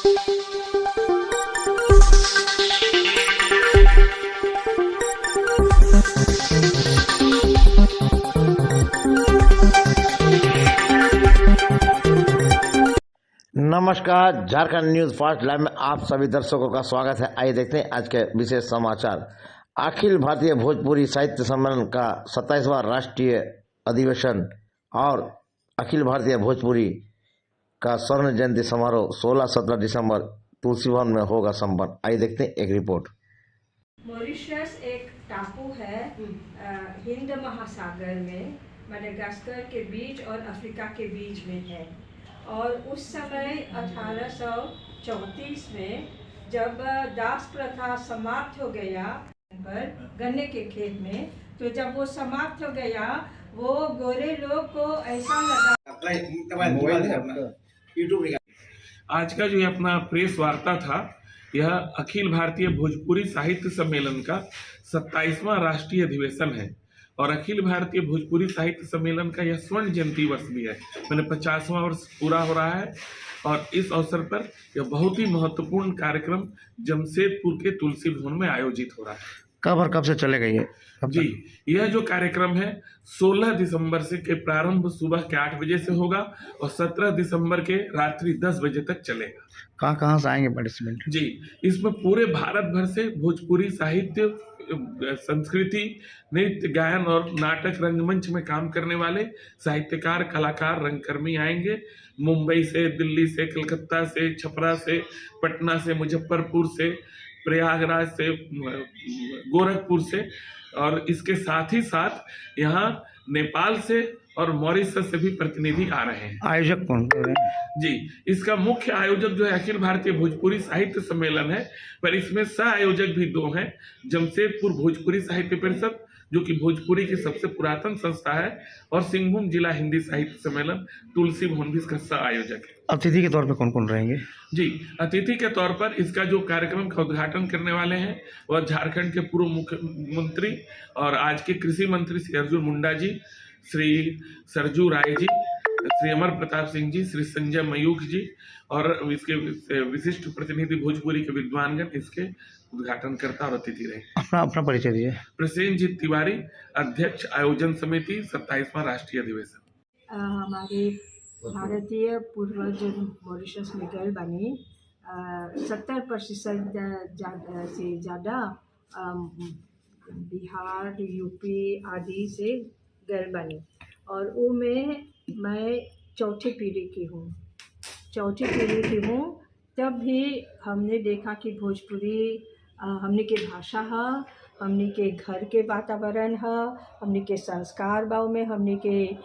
नमस्कार, Jharkhand news fast live में आप सभी दर्शकों का स्वागत है। आइए देखते हैं आज के विशेष समाचार। अखिल भारतीय भोजपुरी साहित्य सम्मेलन का 27वां राष्ट्रीय अधिवेशन और अखिल भारतीय भोजपुरी का स्वर्ण जयंती समारोह 16-17 दिसंबर तुलसी भवन में होगा संपन्न। आइए देखते हैं एक रिपोर्ट। मॉरिशस एक टापू है हिंद महासागर में, मडागास्कर के बीच और अफ्रीका के बीच में है। और उस समय 1834 में जब दास प्रथा समाप्त हो गया पर गन्ने के खेत में, तो जब वो समाप्त हो गया, वो गोरे लोग को ऐसा लगा। आज का जो अपना प्रेस वार्ता था, यह अखिल भारतीय भोजपुरी साहित्य सम्मेलन का 27वां राष्ट्रीय अधिवेशन है और अखिल भारतीय भोजपुरी साहित्य सम्मेलन का यह स्वर्ण जयंती वर्ष भी है। मैंने 50वां वर्ष पूरा हो रहा है और इस अवसर पर यह बहुत ही महत्वपूर्ण कार्यक्रम जमशेदपुर के तुलसी भवन में आयोजित हो रहा है। कब और कब से चलेगा ये? जी, यह जो कार्यक्रम है 16 दिसंबर से के प्रारंभ सुबह के 8 बजे से होगा और 17 दिसंबर के रात्रि 10 बजे तक चलेगा। कहाँ से आएंगे पार्टिसिपेंट? जी, इसमें पूरे भारत भर से भोजपुरी साहित्य, संस्कृति, नृत्य, गायन और नाटक रंगमंच में काम करने वाले साहित्यकार, कलाकार, रंगकर्मी आएंगे। मुंबई से, दिल्ली से, कलकत्ता से, छपरा से, पटना से, मुजफ्फरपुर से, प्रयागराज से, गोरखपुर से और इसके साथ ही साथ यहाँ नेपाल से और मॉरिशस से भी प्रतिनिधि आ रहे हैं। आयोजक कौन है? जी, इसका मुख्य आयोजक जो है अखिल भारतीय भोजपुरी साहित्य सम्मेलन है, पर इसमें सह आयोजक भी दो हैं। जमशेदपुर भोजपुरी साहित्य परिषद, जो कि भोजपुरी की सबसे पुरातन संस्था है, और सिंहभूम जिला हिंदी साहित्य सम्मेलन तुलसी भवन भी इसका सह आयोजक है। अतिथि के तौर पर कौन कौन रहेंगे? जी, अतिथि के तौर पर इसका जो कार्यक्रम का उद्घाटन करने वाले हैं वह झारखंड के पूर्व मुख्यमंत्री और आज के कृषि मंत्री श्री अर्जुन मुंडा जी, श्री सरजू राय जी, श्री अमर प्रताप सिंह जी, श्री संजय मयूख जी और इसके विशिष्ट प्रतिनिधि भोजपुरी के विद्वानगण इसके उद्घाटनकर्ता और अतिथि रहे। अपना परिचय दीजिए। प्रसेनजीत तिवारी, अध्यक्ष आयोजन समिति 27वां राष्ट्रीय अधिवेशन। हमारे भारतीय पूर्वज मॉरिशस में गैर बने 70% से ज़्यादा बिहार, यूपी आदि से गैर बने और वो मैं चौथी पीढ़ी की हूँ। तब भी हमने देखा कि भोजपुरी हमने के भाषा है, हमने के घर के वातावरण है, हमने के संस्कार बाव में, हमने के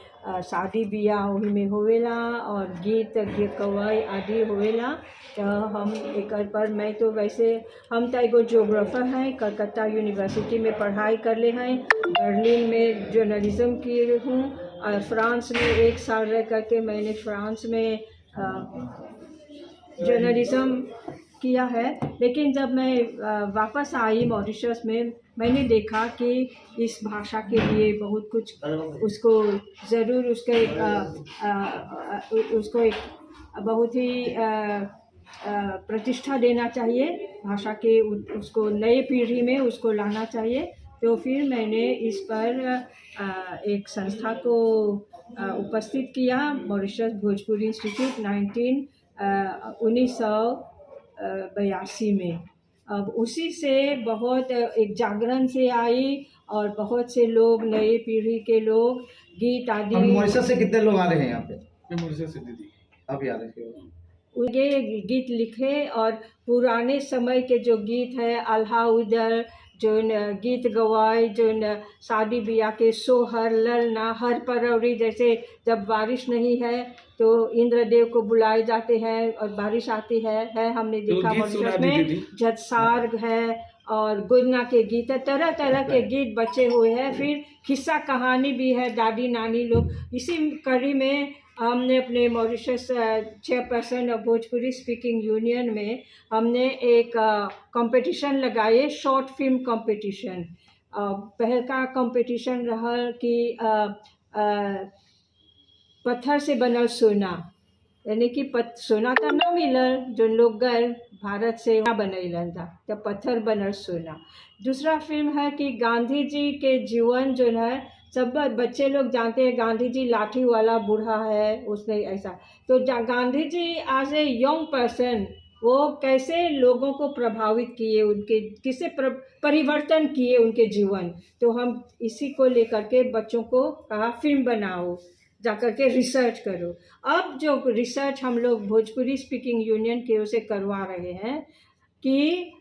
शादी ब्याह वही में होवेला और गीत गवाई आदि होवेला। तो हम एक पर मैं तो वैसे हम तो एगो जोग्राफर हैं, कलकत्ता यूनिवर्सिटी में पढ़ाई कर ले हैं, बर्लिन में जर्नलिज्म किए हूँ और फ्रांस में 1 साल रह करके मैंने फ्रांस में जर्नलिज्म किया है। लेकिन जब मैं वापस आई मॉरिशस में, मैंने देखा कि इस भाषा के लिए बहुत कुछ उसको ज़रूर उसको एक बहुत ही प्रतिष्ठा देना चाहिए भाषा के, उसको नए पीढ़ी में उसको लाना चाहिए। तो फिर मैंने इस पर एक संस्था को उपस्थित किया, मॉरिशस भोजपुरी इंस्टीट्यूट 1982 में। अब उसी से बहुत एक जागरण से आई और बहुत से लोग, नई पीढ़ी के लोग गीत आदि। मॉरिशस से कितने लोग आ रहे हैं यहाँ पे? मॉरिशस से दीदी अभी आ रहे हैं। उनके गीत लिखे और पुराने समय के जो गीत है, अल्हा उदर जो गीत गवाए, जो शादी ब्याह के सोहर, ललना, हर परौरी, जैसे जब बारिश नहीं है तो इंद्रदेव को बुलाए जाते हैं और बारिश आती है हमने देखा मॉरिशस में। जतसार है और गुजना के गीत है, तरह तरह के गीत बचे हुए हैं। फिर किस्सा कहानी भी है, दादी नानी लोग। इसी कड़ी में हमने अपने Mauritius chairperson of Bhojpuri speaking union में हमने एक कंपटीशन लगाए, शॉर्ट फिल्म कंपटीशन। पहल का कंपटीशन रहा कि पत्थर से बनल सोना, यानी कि सोना तो ना मिलल, जो लोग गए भारत से ना बनैलन था तो पत्थर बनल सोना। दूसरा फिल्म है कि गांधी जी के जीवन जो है, सब बच्चे लोग जानते हैं गांधी जी लाठी वाला बूढ़ा है, उसने ऐसा। तो Gandhi ji as a young person वो कैसे लोगों को प्रभावित किए, उनके किसे परिवर्तन किए उनके जीवन। तो हम इसी को लेकर के बच्चों को कहा फिल्म बनाओ, जाकर के रिसर्च करो। अब जो रिसर्च हम लोग भोजपुरी स्पीकिंग यूनियन की ओर से करवा रहे हैं कि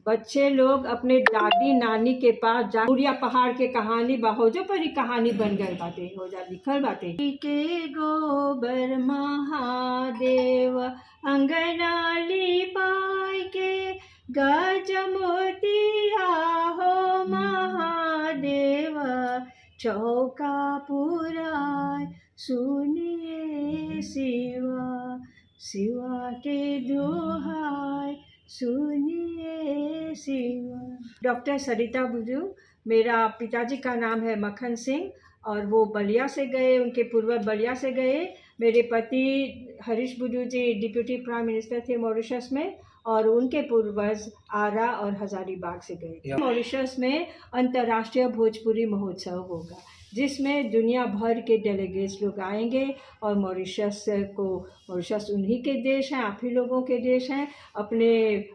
बच्चे लोग अपने दादी नानी के पास जा, बुढ़िया पहाड़ के कहानी बाहोजो परी कहानी बन गए बाटे, हो जा लिखल बाटे के गोबर महादेव अंगना लिपाई के गज मोतिया हो महादेव चौका पुराय सुनिए शिवा, शिवा के दोहाय सुनिए शिवा। डॉक्टर सरिता बुजू, मेरा पिताजी का नाम है मक्खन सिंह और वो बलिया से गए, उनके पूर्वज बलिया से गए। मेरे पति हरीश बुजू जी डिप्यूटी प्राइम मिनिस्टर थे मॉरिशस में, और उनके पूर्वज आरा और हजारीबाग से गए। मॉरिशस में अंतर्राष्ट्रीय भोजपुरी महोत्सव होगा जिसमें दुनिया भर के डेलीगेट्स लोग आएंगे, और मॉरिशस उन्हीं के देश हैं, आप ही लोगों के देश हैं। अपने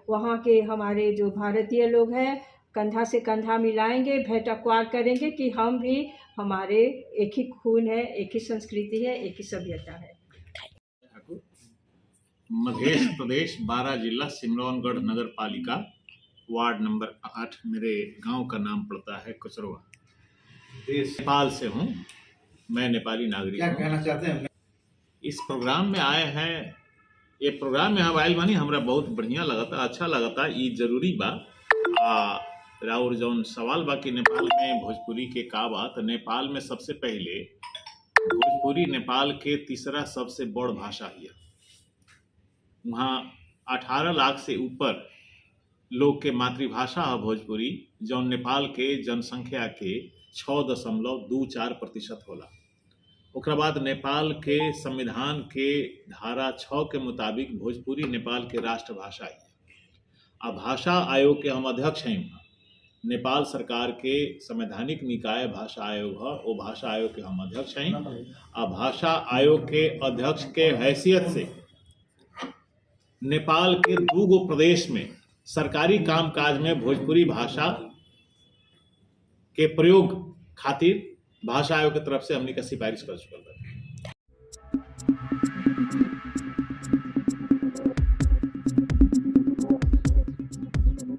वहाँ के हमारे जो भारतीय लोग हैं कंधा से कंधा मिलाएंगे, भेंट अक्वार करेंगे कि हम भी, हमारे एक ही खून है, एक ही संस्कृति है, एक ही सभ्यता है। मध्य प्रदेश 12 जिला सिमरौनगढ़ नगर पालिका वार्ड नंबर 8, मेरे गांव का नाम पड़ता है कुचरवा। नेपाल से हूँ, मैं नेपाली नागरिक। क्या कहना चाहते हैं? इस प्रोग्राम में आए हैं, ये प्रोग्राम में हम आयल बानी, हमरा बहुत बढ़िया लगता, अच्छा लगता। ये जरूरी बा और जौन सवाल बा कि नेपाल में भोजपुरी के का बात। नेपाल में सबसे पहले भोजपुरी नेपाल के तीसरा सबसे बड़ भाषा है। वहाँ 18 लाख से ऊपर लोग के मातृभाषा है भोजपुरी, जौन नेपाल के जनसंख्या के 6.24% होला। ओकरा बाद नेपाल के संविधान के धारा 6 के मुताबिक भोजपुरी नेपाल के राष्ट्रभाषा है। आ भाषा आयोग के हम अध्यक्ष हैं। नेपाल सरकार के संवैधानिक निकाय भाषा आयोग है, वो भाषा आयोग के हम अध्यक्ष हैं। आ भाषा आयोग के अध्यक्ष के हैसियत से नेपाल के 2 प्रदेश में सरकारी कामकाज में भोजपुरी भाषा के प्रयोग खातिर भाषा आयोग की तरफ से हमने का सिफारिश कर चुका है।